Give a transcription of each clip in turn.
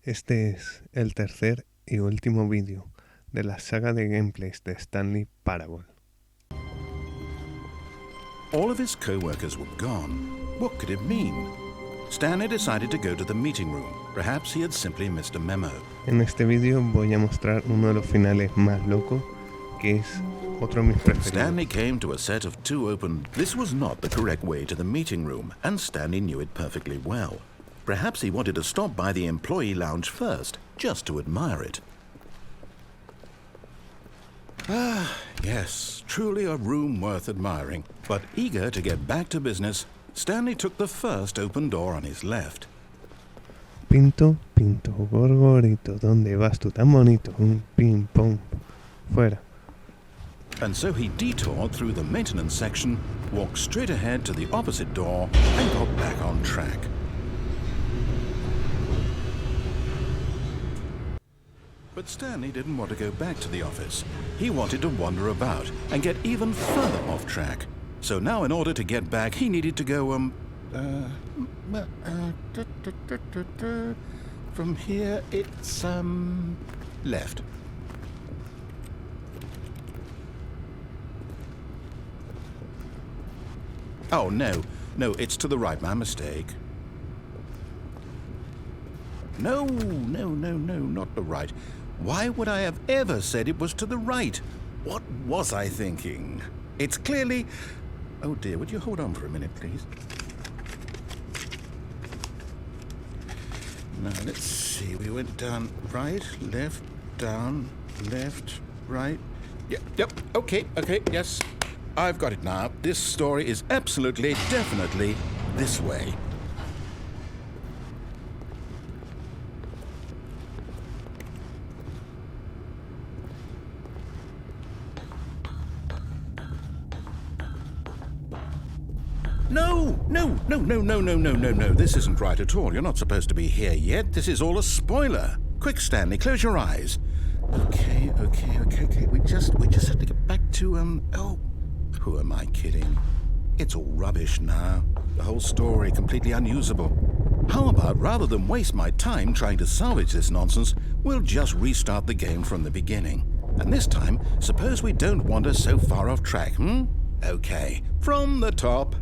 Este es el tercer y último vídeo de la saga de gameplays de Stanley Parable. All of his co-workers were gone. What could it mean? Stanley decided to go to the meeting room. Perhaps he had simply missed a memo. En este vídeo voy a mostrar uno de los finales más locos, que es otro de mis preferidos. Stanley came to a set of two open... This was not the correct way to the meeting room, and Stanley knew it perfectly well. Perhaps he wanted to stop by the employee lounge first, just to admire it. Ah, yes, truly a room worth admiring. But eager to get back to business, Stanley took the first open door on his left. Pinto, pinto, gorgorito, ¿dónde vas tú tan bonito? Un ping pong, fuera. And so he detoured through the maintenance section, walked straight ahead to the opposite door, and got back on track. But Stanley didn't want to go back to the office. He wanted to wander about and get even further off track. So now in order to get back, he needed to go, from here it's, left. Oh, no, it's to the right, my mistake. No, not the right. Why would I have ever said it was to the right? What was I thinking? It's clearly... Oh dear, would you hold on for a minute, please? Now, let's see. We went down right, left, down, left, right. Yep, okay, yes. I've got it now. This story is absolutely, definitely this way. No. This isn't right at all. You're not supposed to be here yet. This is all a spoiler. Quick, Stanley, close your eyes. Okay. We just have to get back to, oh, who am I kidding? It's all rubbish now. The whole story completely unusable. How about, rather than waste my time trying to salvage this nonsense, we'll just restart the game from the beginning. And this time, suppose we don't wander so far off track, Okay, from the top.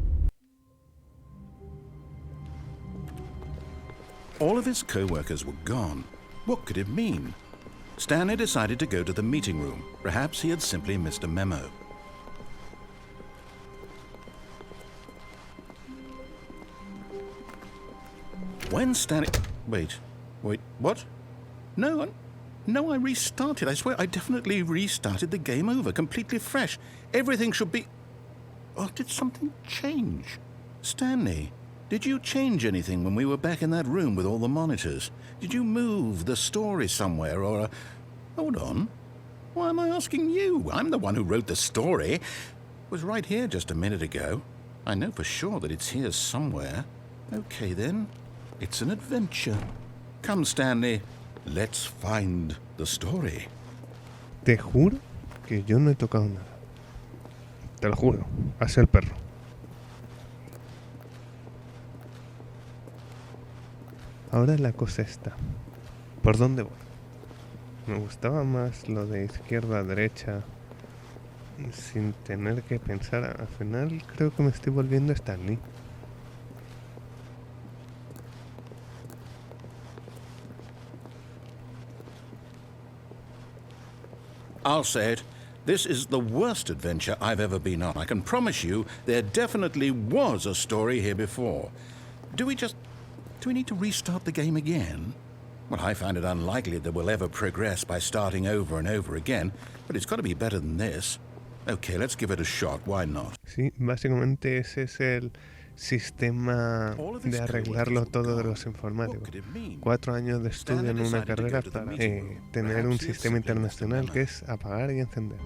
All of his co-workers were gone. What could it mean? Stanley decided to go to the meeting room. Perhaps he had simply missed a memo. When Stanley... Wait, what? No, I restarted. I swear I definitely restarted the game over, completely fresh. Everything should be... Oh, did something change? Stanley, did you change anything when we were back in that room with all the monitors? Did you move the story somewhere or... Hold on. Why am I asking you? I'm the one who wrote the story. It was right here just a minute ago. I know for sure that it's here somewhere. Okay, then. It's an adventure. Come, Stanley. Let's find the story. Te juro que yo no he tocado nada. Te lo juro. Hacia el perro. Ahora la cosa está. ¿Por dónde voy? Me gustaba más lo de izquierda a derecha sin tener que pensar. Al final creo que me estoy volviendo Stanley. I'll say it. This is the worst adventure I've ever been on. I can promise you there definitely was a story here before. Do we need to restart the game again? Well, I find it unlikely that we'll ever progress by starting over and over again, but it's got to be better than this. Okay, let's give it a shot. Why not? Sí, básicamente ese es el sistema de arreglarlo todo de los informáticos. 4 años de estudio en una carrera para tener un sistema internacional que es apagar y encender.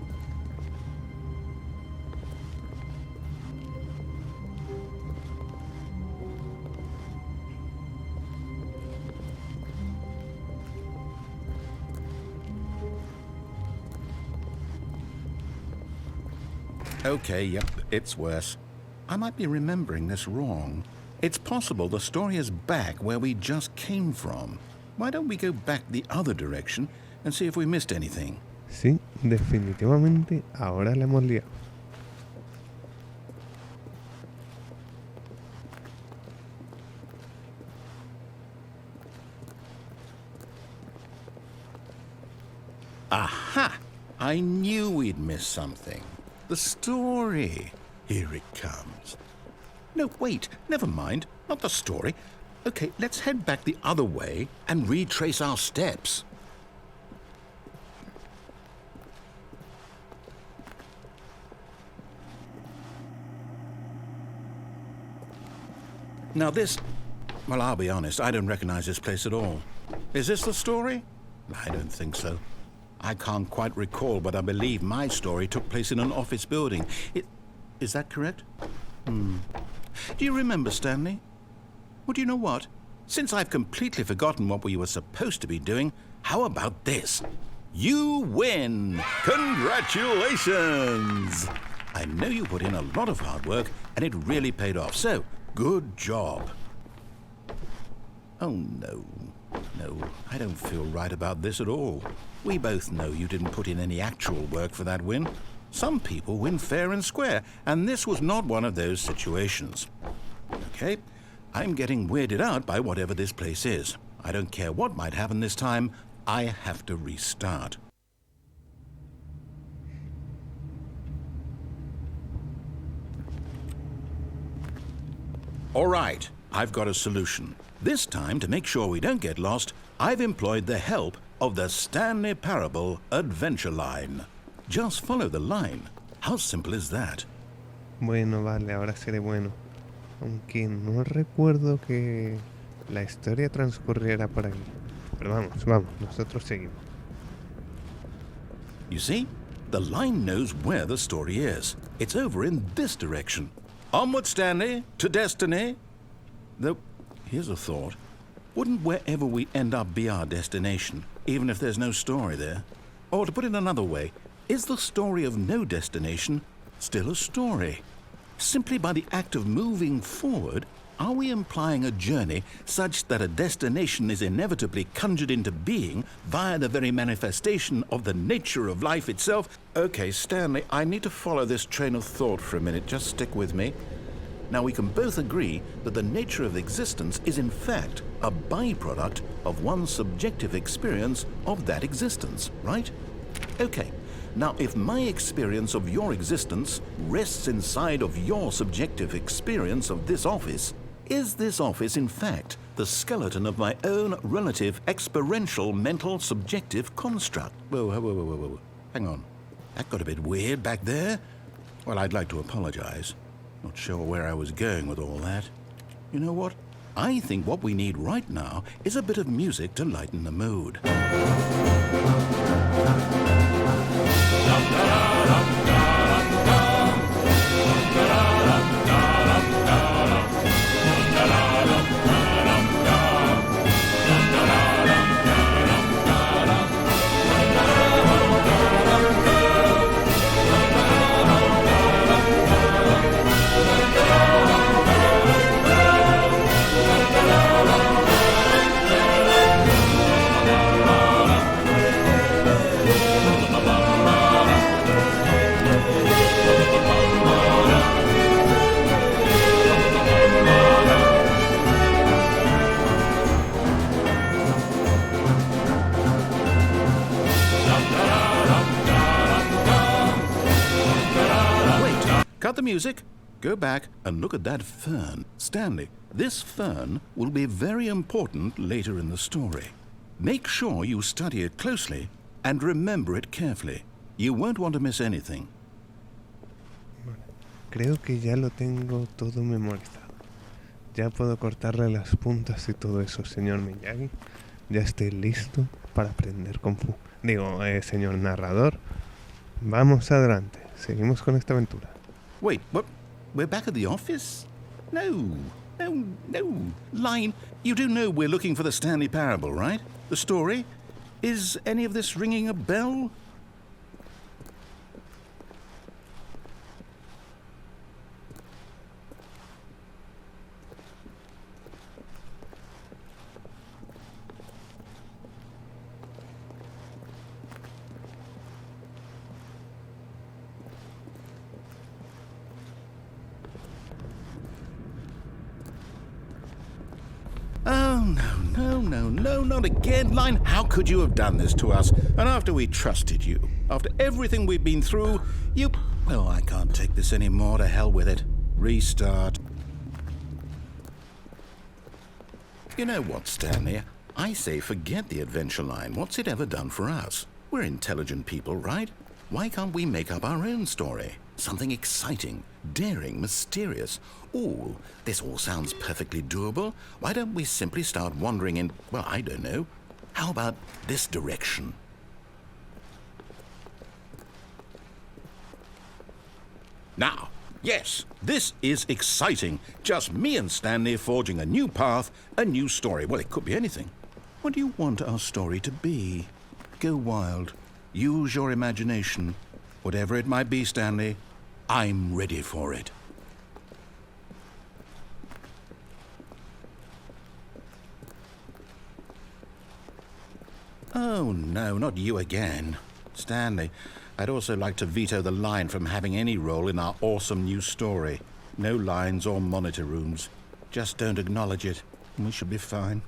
Okay, yep, it's worse. I might be remembering this wrong. It's possible the story is back where we just came from. Why don't we go back the other direction and see if we missed anything? Sí, definitivamente ahora la hemos liado. Aha! I knew we'd miss something. The story. Here it comes. No, wait, never mind. Not the story. Okay, let's head back the other way and retrace our steps. Now this... Well, I'll be honest, I don't recognize this place at all. Is this the story? I don't think so. I can't quite recall, but I believe my story took place in an office building. Is that correct? Do you remember, Stanley? Well, do you know what? Since I've completely forgotten what we were supposed to be doing, how about this? You win! Congratulations! I know you put in a lot of hard work, and it really paid off, so good job. Oh, no. No, I don't feel right about this at all. We both know you didn't put in any actual work for that win. Some people win fair and square, and this was not one of those situations. Okay, I'm getting weirded out by whatever this place is. I don't care what might happen this time. I have to restart. All right, I've got a solution. This time, to make sure we don't get lost, I've employed the help of the Stanley Parable Adventure Line. Just follow the line. How simple is that? Bueno, vale, ahora seré bueno. Aunque no recuerdo que la historia transcurriera por aquí. Pero vamos, nosotros seguimos. You see? The line knows where the story is. It's over in this direction. Onward, Stanley, to destiny. Though, here's a thought. Wouldn't wherever we end up be our destination, even if there's no story there? Or to put it another way, is the story of no destination still a story? Simply by the act of moving forward, are we implying a journey such that a destination is inevitably conjured into being via the very manifestation of the nature of life itself? Okay, Stanley, I need to follow this train of thought for a minute. Just stick with me. Now, we can both agree that the nature of existence is in fact a byproduct of one's subjective experience of that existence, right? Okay. Now, if my experience of your existence rests inside of your subjective experience of this office, is this office, in fact, the skeleton of my own relative experiential mental subjective construct? Whoa. Hang on. That got a bit weird back there. Well, I'd like to apologize. Not sure where I was going with all that. You know what? I think what we need right now is a bit of music to lighten the mood. Cut the music, go back and look at that fern. Stanley, this fern will be very important later in the story. Make sure you study it closely and remember it carefully. You won't want to miss anything. Creo que ya lo tengo todo memorizado. Ya puedo cortarle las puntas y todo eso, señor Miyagi. Ya estoy listo para aprender Kung Fu. Digo, señor narrador, vamos adelante. Seguimos con esta aventura. Wait, what? We're back at the office? No. Line, you do know we're looking for the Stanley Parable, right? The story? Is any of this ringing a bell? no, not again, Line. How could you have done this to us? And after we trusted you, after everything we've been through, you... Well, I can't take this anymore. To hell with it. Restart. You know what, Stanley? I say forget the adventure line. What's it ever done for us? We're intelligent people, right? Why can't we make up our own story? Something exciting, daring, mysterious. Ooh, this all sounds perfectly doable. Why don't we simply start wandering in, well, I don't know. How about this direction? Now, yes, this is exciting. Just me and Stanley forging a new path, a new story. Well, it could be anything. What do you want our story to be? Go wild. Use your imagination. Whatever it might be, Stanley, I'm ready for it. Oh, no, not you again. Stanley, I'd also like to veto the line from having any role in our awesome new story. No lines or monitor rooms. Just don't acknowledge it, and we should be fine.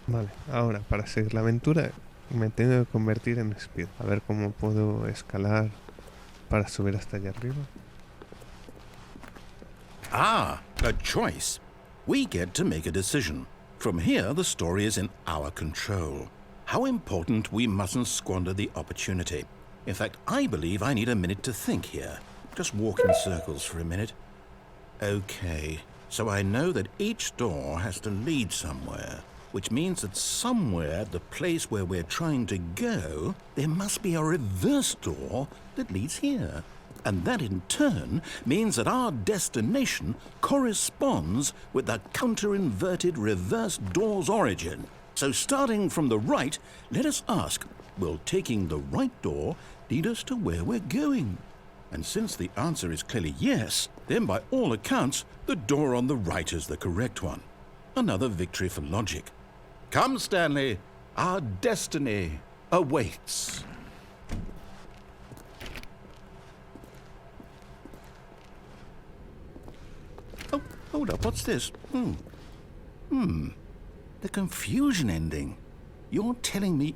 Vale, ahora para seguir la aventura me tengo que convertir en Speed. A ver cómo puedo escalar para subir hasta allá arriba. Ah, a choice. We get to make a decision. From here, the story is in our control. How important we mustn't squander the opportunity. In fact, I believe I need a minute to think here. Just walk in circles for a minute. Okay, so I know that each door has to lead somewhere, which means that somewhere at the place where we're trying to go, there must be a reverse door that leads here. And that in turn means that our destination corresponds with the counter-inverted reverse door's origin. So starting from the right, let us ask, will taking the right door lead us to where we're going? And since the answer is clearly yes, then by all accounts, the door on the right is the correct one. Another victory for logic. Come, Stanley, our destiny awaits. Oh, hold up, what's this? The confusion ending. You're telling me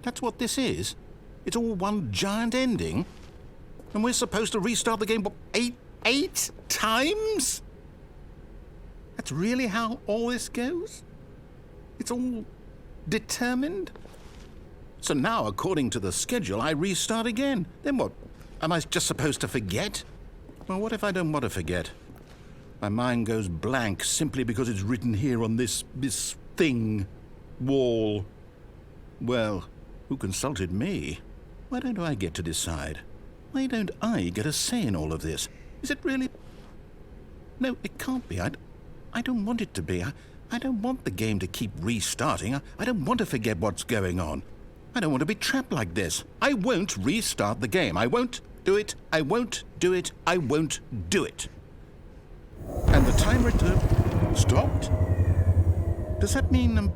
that's what this is? It's all one giant ending? And we're supposed to restart the game, what, eight times? That's really how all this goes? It's all determined? So now, according to the schedule, I restart again. Then what? Am I just supposed to forget? Well, what if I don't want to forget? My mind goes blank simply because it's written here on this thing, wall. Well, who consulted me? Why don't I get to decide? Why don't I get a say in all of this? Is it really? No, it can't be. I don't want it to be. I don't want the game to keep restarting. I don't want to forget what's going on. I don't want to be trapped like this. I won't restart the game. I won't do it. I won't do it. I won't do it. And the timer stopped? Does that mean,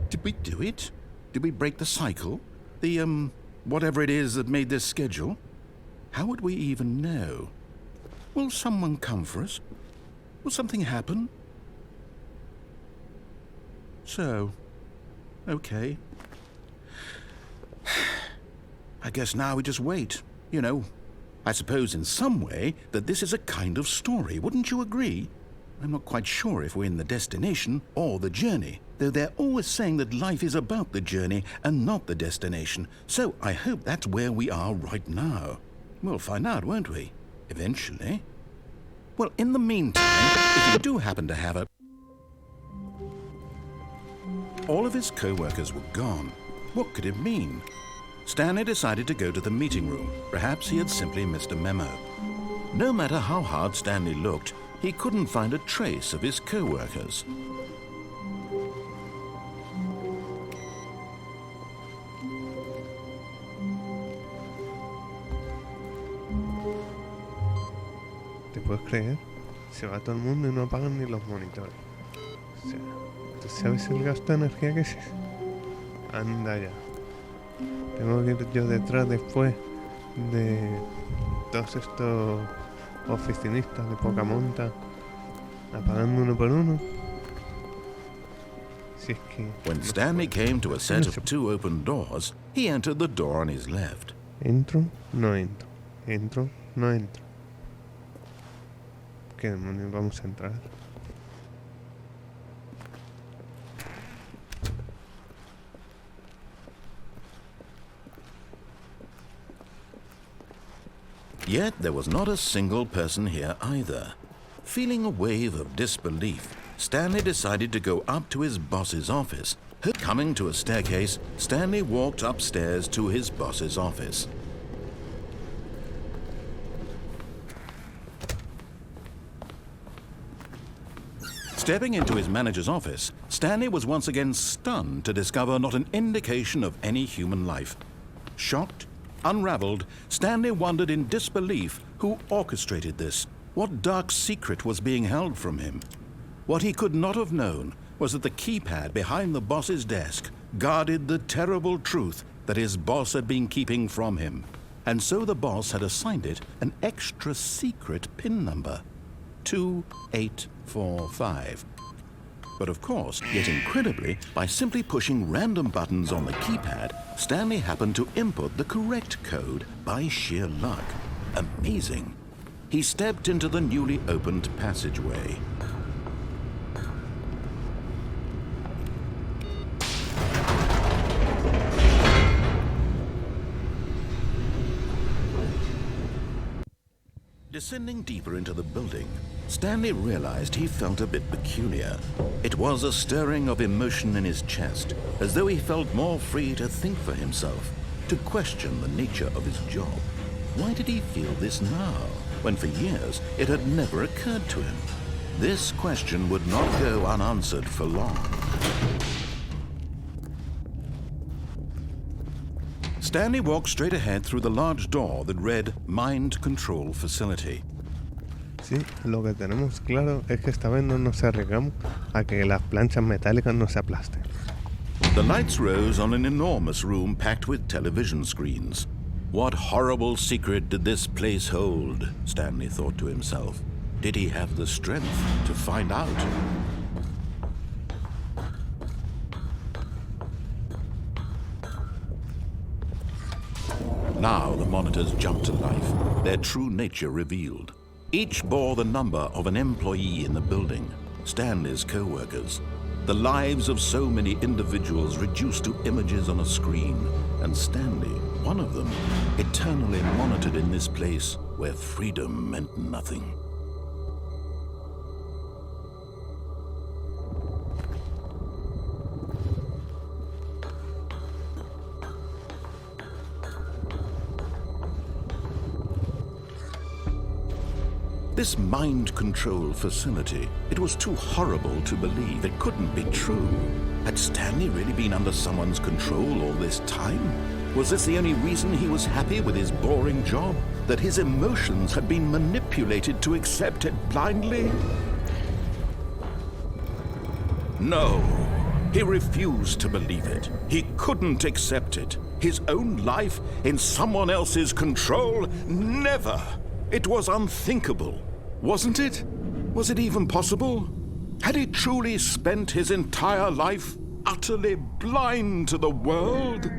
did we do it? Did we break the cycle? The, whatever it is that made this schedule? How would we even know? Will someone come for us? Will something happen? So, okay. I guess now we just wait, you know. I suppose in some way that this is a kind of story, wouldn't you agree? I'm not quite sure if we're in the destination or the journey, though they're always saying that life is about the journey and not the destination, so I hope that's where we are right now. We'll find out, won't we? Eventually. Well, in the meantime, if you do happen to have a... All of his co-workers were gone. What could it mean? Stanley decided to go to the meeting room. Perhaps he had simply missed a memo. No matter how hard Stanley looked, he couldn't find a trace of his co-workers. ¿Te puedes creer? Se va todo el mundo y no apagan ni los monitores. O sea, ¿tú sabes el gasto de energía que es? Anda ya. Tengo que ir yo detrás después de todos estos oficinistas de poca monta apagando uno por uno. Si es que... When Stanley came to a set of 2 open doors, he entered the door on his left. Entro, no entro. Entro, no entro. ¿Qué demonios vamos a entrar? Yet there was not a single person here either. Feeling a wave of disbelief, Stanley decided to go up to his boss's office. Coming to a staircase, Stanley walked upstairs to his boss's office. Stepping into his manager's office, Stanley was once again stunned to discover not an indication of any human life. Shocked, unraveled, Stanley wondered in disbelief who orchestrated this. What dark secret was being held from him? What he could not have known was that the keypad behind the boss's desk guarded the terrible truth that his boss had been keeping from him. And so the boss had assigned it an extra secret PIN number, 2845. But of course, yet incredibly, by simply pushing random buttons on the keypad, Stanley happened to input the correct code by sheer luck. Amazing. He stepped into the newly opened passageway. Descending deeper into the building, Stanley realized he felt a bit peculiar. It was a stirring of emotion in his chest, as though he felt more free to think for himself, to question the nature of his job. Why did he feel this now, when for years it had never occurred to him? This question would not go unanswered for long. Stanley walked straight ahead through the large door that read Mind Control Facility. Sí, lo que tenemos claro es que esta vez no nos arriesgamos a que las planchas metálicas no se aplasten. The lights rose on an enormous room packed with television screens. What horrible secret did this place hold? Stanley thought to himself. Did he have the strength to find out? Now the monitors jumped to life, their true nature revealed. Each bore the number of an employee in the building, Stanley's co-workers. The lives of so many individuals reduced to images on a screen, and Stanley, one of them, eternally monitored in this place where freedom meant nothing. This mind control facility, it was too horrible to believe. It couldn't be true. Had Stanley really been under someone's control all this time? Was this the only reason he was happy with his boring job? That his emotions had been manipulated to accept it blindly? No, he refused to believe it. He couldn't accept it. His own life in someone else's control? Never! It was unthinkable. Wasn't it? Was it even possible? Had he truly spent his entire life utterly blind to the world?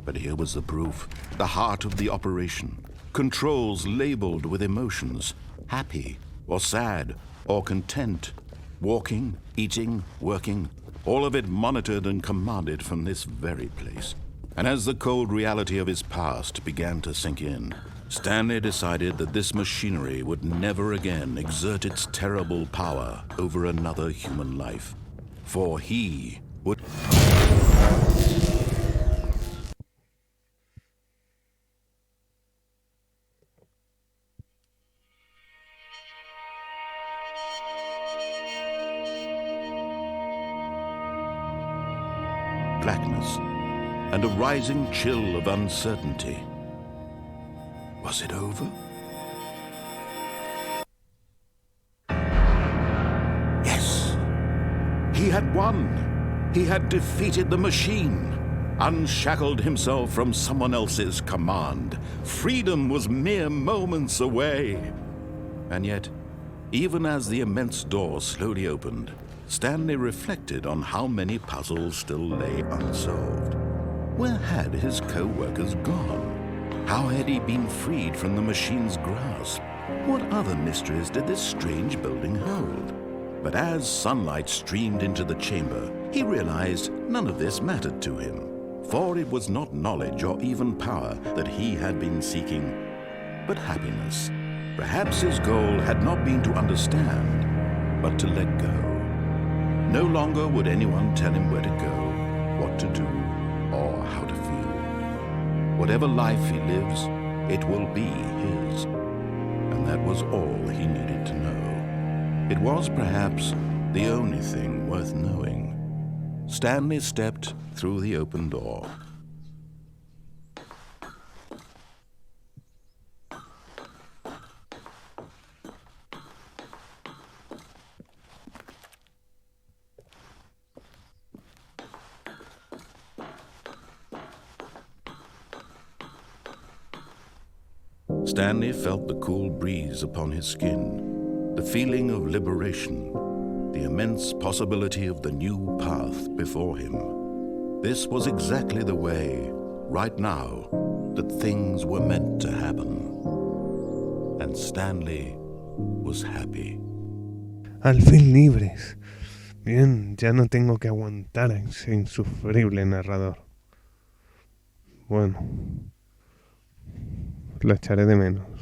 But here was the proof, the heart of the operation. Controls labeled with emotions, happy or sad or content, walking, eating, working, all of it monitored and commanded from this very place. And as the cold reality of his past began to sink in, Stanley decided that this machinery would never again exert its terrible power over another human life. For he would... blackness and a rising chill of uncertainty. Was it over? Yes. He had won. He had defeated the machine, unshackled himself from someone else's command. Freedom was mere moments away. And yet, Even as the immense door slowly opened, Stanley reflected on how many puzzles still lay unsolved. Where had his co-workers gone? How had he been freed from the machine's grasp? What other mysteries did this strange building hold? But as sunlight streamed into the chamber, he realized none of this mattered to him, for it was not knowledge or even power that he had been seeking, but happiness. Perhaps his goal had not been to understand, but to let go. No longer would anyone tell him where to go, what to do, or how to feel. Whatever life he lives, it will be his. And that was all he needed to know. It was perhaps the only thing worth knowing. Stanley stepped through the open door. Stanley felt the cool breeze upon his skin, the feeling of liberation, the immense possibility of the new path before him. This was exactly the way, right now, that things were meant to happen. And Stanley was happy. Al fin libres. Bien, ya no tengo que aguantar a ese insufrible narrador. Bueno, lo echaré de menos.